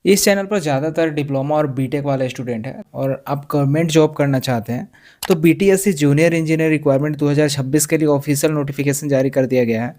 इस चैनल पर ज़्यादातर डिप्लोमा और बीटेक वाले स्टूडेंट हैं और आप गवर्नमेंट जॉब करना चाहते हैं तो बीटीएससी जूनियर इंजीनियर रिक्वायरमेंट 2026 के लिए ऑफिशियल नोटिफिकेशन जारी कर दिया गया है।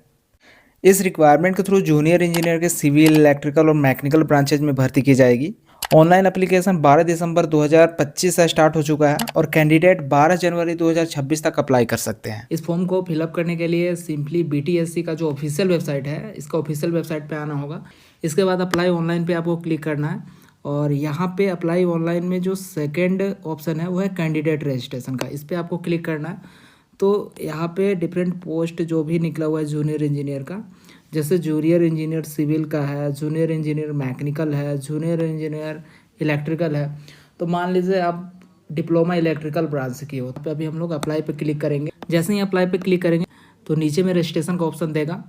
इस रिक्वायरमेंट के थ्रू जूनियर इंजीनियर के सिविल, इलेक्ट्रिकल और मैकेनिकल ब्रांचेज में भर्ती की जाएगी। ऑनलाइन एप्लीकेशन 12 दिसंबर 2025 से स्टार्ट हो चुका है और कैंडिडेट 12 जनवरी 2026 तक अप्लाई कर सकते हैं। इस फॉर्म को फिलअप करने के लिए सिंपली बीटीएससी का जो ऑफिशियल वेबसाइट है, इसका ऑफिशियल वेबसाइट पे आना होगा। इसके बाद अप्लाई ऑनलाइन पे आपको क्लिक करना है और यहाँ पे अप्लाई ऑनलाइन में जो सेकेंड ऑप्शन है वो है कैंडिडेट रजिस्ट्रेशन का, इस पर आपको क्लिक करना है। तो यहाँ पे डिफरेंट पोस्ट जो भी निकला हुआ है जूनियर इंजीनियर का, जैसे जूनियर इंजीनियर सिविल का है, जूनियर इंजीनियर मैकेनिकल है, जूनियर इंजीनियर इलेक्ट्रिकल है। तो मान लीजिए आप डिप्लोमा इलेक्ट्रिकल ब्रांच से की हो तो अभी हम लोग अप्लाई पे क्लिक करेंगे। जैसे ही अप्लाई पे क्लिक करेंगे तो नीचे में रजिस्ट्रेशन का ऑप्शन देगा,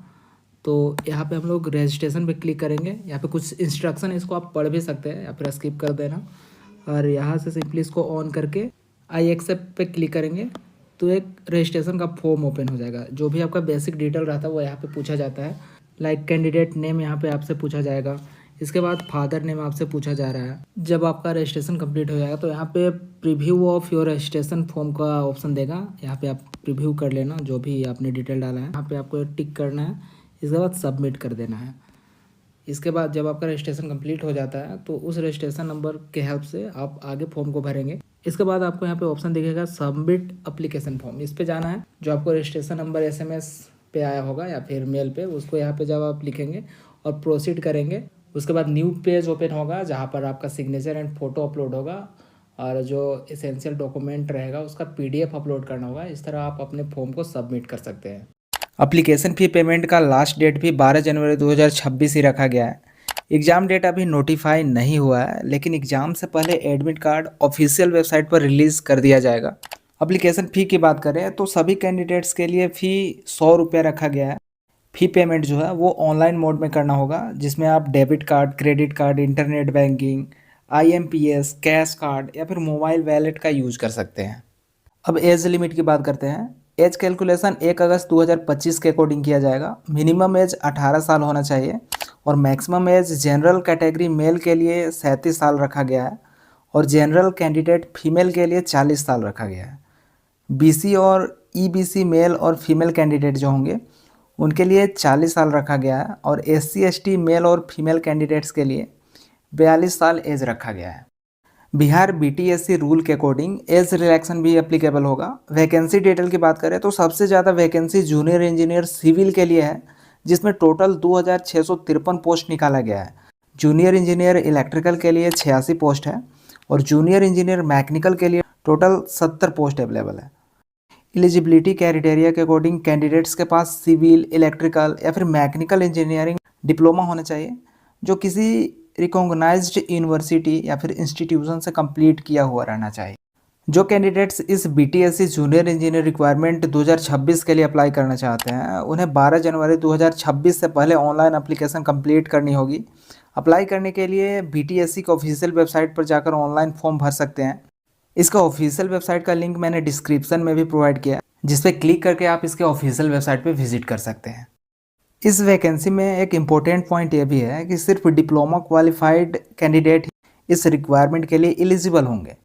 तो यहाँ पे हम लोग रजिस्ट्रेशन पे क्लिक करेंगे। यहाँ पे कुछ इंस्ट्रक्शन, इसको आप पढ़ भी सकते हैं, यहाँ पर स्किप कर देना और यहाँ से सिंपली इसको ऑन करके आई एक्सेप्ट पे क्लिक करेंगे तो एक रजिस्ट्रेशन का फॉर्म ओपन हो जाएगा। जो भी आपका बेसिक डिटेल रहता है वो यहाँ पे पूछा जाता है, लाइक कैंडिडेट नेम यहाँ पे आपसे पूछा जाएगा। इसके बाद फादर नेम आपसे पूछा जा रहा है। जब आपका रजिस्ट्रेशन कंप्लीट हो जाएगा तो यहाँ पे preview of your registration form का ऑप्शन देगा, यहाँ पे आप प्रीव्यू कर लेना जो भी आपने डिटेल डाला है। यहाँ पे आपको टिक करना है, इसके बाद सबमिट कर देना है। इसके बाद जब आपका रजिस्ट्रेशन कंप्लीट हो जाता है तो उस रजिस्ट्रेशन नंबर के हेल्प से आप आगे फॉर्म को भरेंगे। इसके बाद आपको यहाँ पे ऑप्शन दिखेगा सबमिट एप्लीकेशन फॉर्म, इस पे जाना है। जो आपको रजिस्ट्रेशन नंबर एसएमएस पे आया होगा या फिर मेल पे, उसको यहाँ पे जब आप लिखेंगे और प्रोसीड करेंगे, उसके बाद न्यू पेज ओपन होगा जहाँ पर आपका सिग्नेचर एंड फोटो अपलोड होगा और जो एसेंशियल डॉक्यूमेंट रहेगा उसका पीडीएफ अपलोड करना होगा। इस तरह आप अपने फॉर्म को सबमिट कर सकते हैं। एप्लीकेशन फ़ी पेमेंट का लास्ट डेट भी 12 जनवरी 2026 ही रखा गया है। एग्ज़ाम डेट अभी नोटिफाई नहीं हुआ है, लेकिन एग्ज़ाम से पहले एडमिट कार्ड ऑफिशियल वेबसाइट पर रिलीज़ कर दिया जाएगा। एप्लीकेशन फ़ी की बात करें तो सभी कैंडिडेट्स के लिए फ़ी 100 रुपये रखा गया है। फ़ी पेमेंट जो है वो ऑनलाइन मोड में करना होगा, जिसमें आप debit card, credit card, internet banking, IMPS, cash card या फिर मोबाइल वॉलेट का यूज़ कर सकते हैं। अब एज लिमिट की बात करते हैं। एज कैलकुलेशन 1 अगस्त 2025 के अकॉर्डिंग किया जाएगा। मिनिमम एज 18 साल होना चाहिए और maximum age general category mail के लिए 37 साल रखा गया है और जनरल कैंडिडेट फीमेल के लिए 40 साल रखा गया है। बीसी और ईबीसी मेल और फीमेल कैंडिडेट जो होंगे उनके लिए 40 साल रखा गया है और एससी एसटी मेल और फीमेल कैंडिडेट्स के लिए 42 साल एज रखा गया है। बिहार बीटीएससी रूल के अकॉर्डिंग एज रिलैक्सेशन भी एप्लीकेबल होगा। वैकेंसी डिटेल की बात करें तो सबसे ज़्यादा वैकेंसी जूनियर इंजीनियर सिविल के लिए है, जिसमें टोटल 2653 पोस्ट निकाला गया है। जूनियर इंजीनियर इलेक्ट्रिकल के लिए 86 पोस्ट है और जूनियर इंजीनियर मैकेनिकल के लिए टोटल 70 पोस्ट अवेलेबल है। एलिजिबिलिटी क्राइटेरिया के अकॉर्डिंग कैंडिडेट्स के पास सिविल, इलेक्ट्रिकल या फिर मैकेनिकल इंजीनियरिंग डिप्लोमा होना चाहिए जो किसी रिकॉग्नाइज्ड यूनिवर्सिटी या फिर इंस्टीट्यूशन से कंप्लीट किया हुआ रहना चाहिए। जो कैंडिडेट्स इस बीटीएससी जूनियर इंजीनियर रिक्वायरमेंट 2026 के लिए अप्लाई करना चाहते हैं उन्हें 12 जनवरी 2026 से पहले ऑनलाइन एप्लीकेशन कंप्लीट करनी होगी। अप्लाई करने के लिए बीटीएससी के ऑफिशियल वेबसाइट पर जाकर ऑनलाइन फॉर्म भर सकते हैं। इसका ऑफिशियल वेबसाइट का लिंक मैंने डिस्क्रिप्शन में भी प्रोवाइड किया है, जिस पर क्लिक करके आप इसके ऑफिशियल वेबसाइट पर विजिट कर सकते हैं। इस वैकेंसी में एक इम्पोर्टेंट पॉइंट ये भी है कि सिर्फ डिप्लोमा क्वालिफाइड कैंडिडेट इस रिक्वायरमेंट के लिए एलिजिबल होंगे।